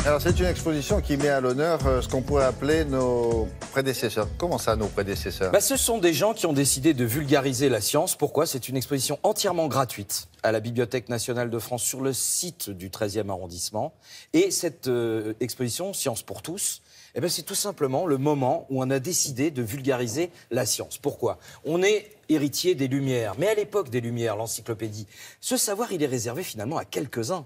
Alors, c'est une exposition qui met à l'honneur ce qu'on pourrait appeler nos prédécesseurs. Comment ça, nos prédécesseurs? Ce sont des gens qui ont décidé de vulgariser la science. Pourquoi? C'est une exposition entièrement gratuite à la Bibliothèque nationale de France sur le site du 13e arrondissement. Et cette exposition, Science pour tous, c'est tout simplement le moment où on a décidé de vulgariser la science. Pourquoi? On est héritier des Lumières. Mais à l'époque des Lumières, l'encyclopédie, ce savoir, il est réservé finalement à quelques-uns.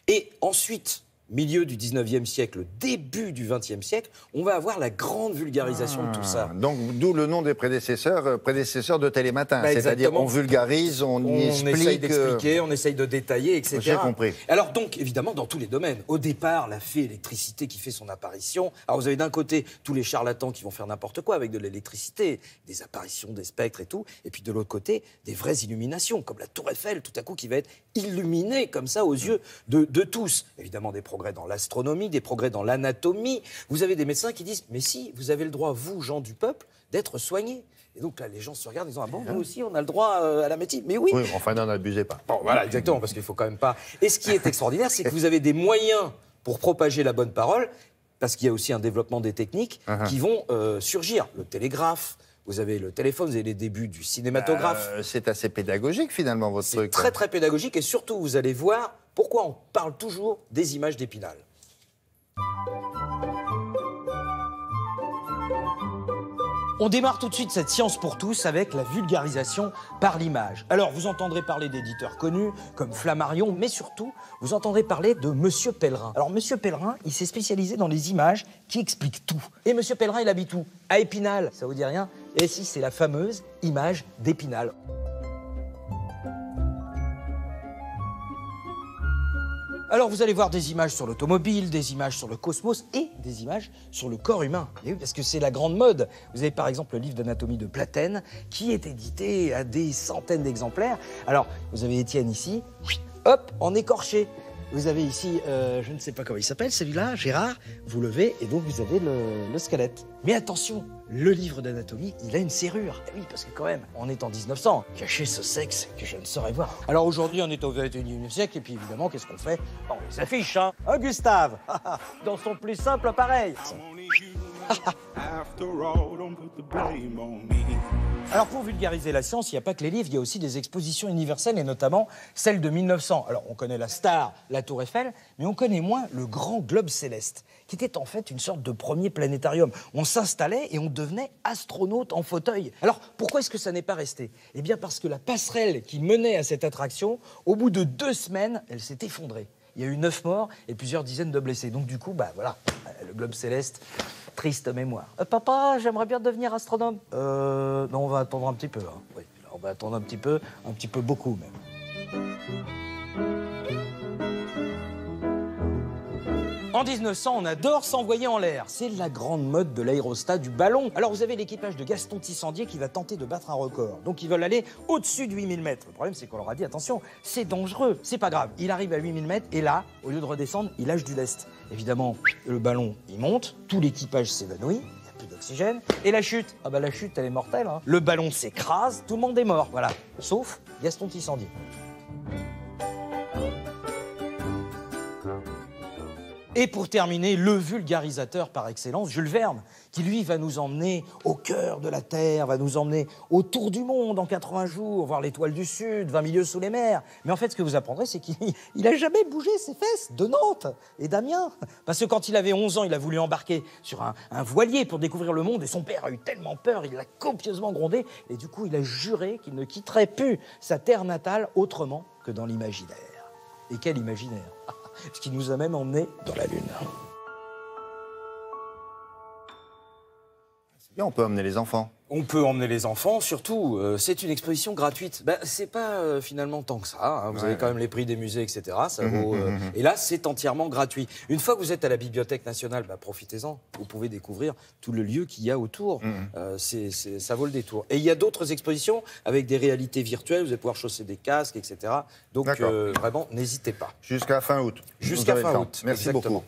Et ensuite, milieu du 19e siècle, début du 20e siècle, on va avoir la grande vulgarisation de tout ça. Donc, d'où le nom des prédécesseurs, prédécesseurs de Télématin. C'est-à-dire, on vulgarise, on explique... essaye d'expliquer, on essaye de détailler, etc. J'ai compris. Alors donc, évidemment, dans tous les domaines. Au départ, la fée électricité qui fait son apparition. Alors vous avez d'un côté tous les charlatans qui vont faire n'importe quoi avec de l'électricité, des apparitions, des spectres et tout. Et puis de l'autre côté, des vraies illuminations, comme la Tour Eiffel, tout à coup, qui va être illuminée comme ça aux yeux de tous. Évidemment, des progrès dans l'astronomie, des progrès dans l'anatomie. Vous avez des médecins qui disent « Mais si, vous avez le droit, vous, gens du peuple, d'être soignés. » Et donc là, les gens se regardent en disant « Ah bon, nous aussi, on a le droit à la médecine. » Mais oui. Oui, enfin, n'en abusez pas. Bon, voilà, exactement, parce qu'il faut quand même pas... Et ce qui est extraordinaire, c'est que vous avez des moyens pour propager la bonne parole, parce qu'il y a aussi un développement des techniques qui vont surgir. Le télégraphe, vous avez le téléphone, vous avez les débuts du cinématographe. C'est assez pédagogique, finalement, votre truc. C'est très, très pédagogique. Et surtout, vous allez voir pourquoi on parle toujours des images d'Épinal. On démarre tout de suite cette science pour tous avec la vulgarisation par l'image. Alors, vous entendrez parler d'éditeurs connus, comme Flammarion, mais surtout, vous entendrez parler de Monsieur Pellerin. Alors, Monsieur Pellerin, il s'est spécialisé dans les images qui expliquent tout. Et Monsieur Pellerin, il habite où? À Épinal. Ça vous dit rien? Et si, c'est la fameuse image d'Épinal. Alors, vous allez voir des images sur l'automobile, des images sur le cosmos et des images sur le corps humain. Et oui, parce que c'est la grande mode. Vous avez par exemple le livre d'anatomie de Platène qui est édité à des centaines d'exemplaires. Alors, vous avez Étienne ici, hop, en écorché. Vous avez ici, je ne sais pas comment il s'appelle, celui-là, Gérard, vous levez et donc vous avez le squelette. Mais attention, le livre d'anatomie, il a une serrure. Et oui, parce que quand même, on est en 1900. Cacher ce sexe que je ne saurais voir. Alors aujourd'hui, on est au 21e siècle et puis évidemment, qu'est-ce qu'on fait? On les affiche, hein. Hein, Gustave? Dans son plus simple appareil. Alors pour vulgariser la science, il n'y a pas que les livres, il y a aussi des expositions universelles et notamment celle de 1900. Alors on connaît la star, la Tour Eiffel, mais on connaît moins le grand globe céleste, qui était en fait une sorte de premier planétarium. On s'installait et on devenait astronaute en fauteuil. Alors pourquoi est-ce que ça n'est pas resté? Eh bien parce que la passerelle qui menait à cette attraction, au bout de 2 semaines, elle s'est effondrée. Il y a eu 9 morts et plusieurs dizaines de blessés. Donc du coup, voilà, le globe céleste, triste mémoire. Papa, j'aimerais bien devenir astronome. Non, on va attendre un petit peu. Hein. Oui, on va attendre un petit peu beaucoup même. En 1900, on adore s'envoyer en l'air. C'est la grande mode de l'aérostat, du ballon. Alors vous avez l'équipage de Gaston Tissandier qui va tenter de battre un record. Donc ils veulent aller au-dessus de 8000 mètres. Le problème, c'est qu'on leur a dit, attention, c'est dangereux. C'est pas grave. Il arrive à 8000 mètres et là, au lieu de redescendre, il lâche du lest. Évidemment, le ballon, il monte, tout l'équipage s'évanouit. Il n'y a plus d'oxygène. Et la chute? Ah bah la chute, elle est mortelle. Hein. Le ballon s'écrase, tout le monde est mort. Voilà. Sauf Gaston Tissandier. Et pour terminer, le vulgarisateur par excellence, Jules Verne, qui lui va nous emmener au cœur de la Terre, va nous emmener autour du monde en 80 jours, voir l'étoile du Sud, 20 milieux sous les mers. Mais en fait, ce que vous apprendrez, c'est qu'il n'a jamais bougé ses fesses de Nantes et d'Amiens. Parce que quand il avait 11 ans, il a voulu embarquer sur un voilier pour découvrir le monde et son père a eu tellement peur, il l'a copieusement grondé et du coup, il a juré qu'il ne quitterait plus sa terre natale autrement que dans l'imaginaire. Et quel imaginaire! Ce qui nous a même emmenés dans la Lune. C'est bien, on peut emmener les enfants. On peut emmener les enfants, surtout, c'est une exposition gratuite. C'est pas finalement tant que ça, hein. Vous avez quand même les prix des musées, etc. Ça vaut, et là, c'est entièrement gratuit. Une fois que vous êtes à la Bibliothèque nationale, profitez-en. Vous pouvez découvrir tout le lieu qu'il y a autour. Ça vaut le détour. Et il y a d'autres expositions avec des réalités virtuelles. Vous allez pouvoir chausser des casques, etc. Donc, vraiment, n'hésitez pas. Jusqu'à fin août. Jusqu'à fin août. Merci exactement. beaucoup.